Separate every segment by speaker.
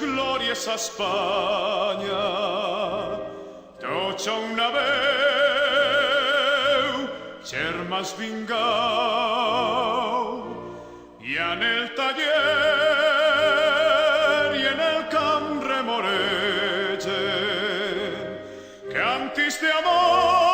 Speaker 1: glòries a Espanya. Tots una veu, germans vingueu, i en el taller i en el camp remoregen cantis d'amor.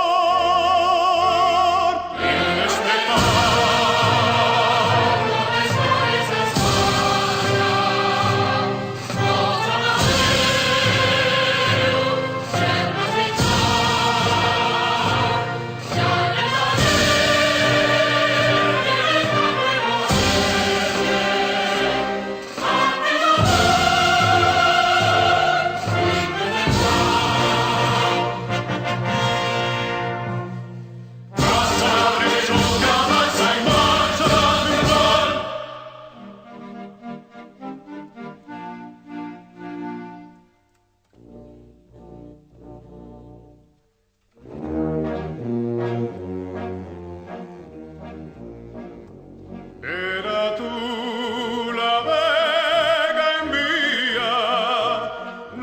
Speaker 1: Era tu la vega envia,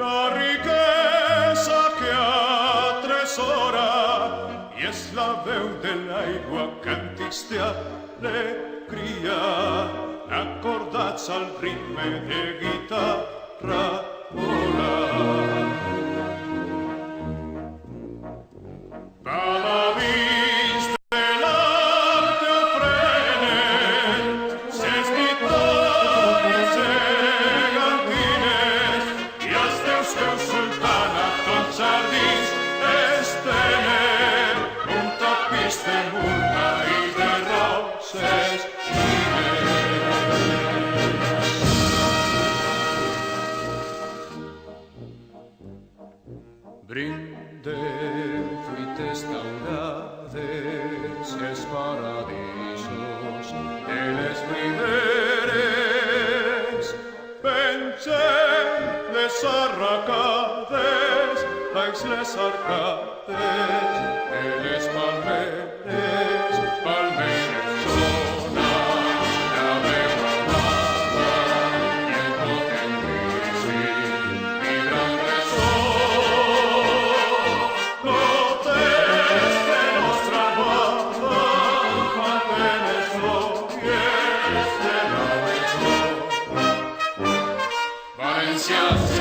Speaker 1: la riquesa que atresora, i és la veu de l'aigua, càntics d'alegria, acordats al ritme de guitarra vola. Paladins de l'art ofrenen ses victòries gegantines, i els teus peus sultana tots jardins estenen un tapís de murta i de roses fines. Brindem fruites daurades i els paradisos de les riberes. Pengem les arracades, baix les arcades de les palmeres, palmeres sona la veu amada i el potent vici vibran ressò. Valencia.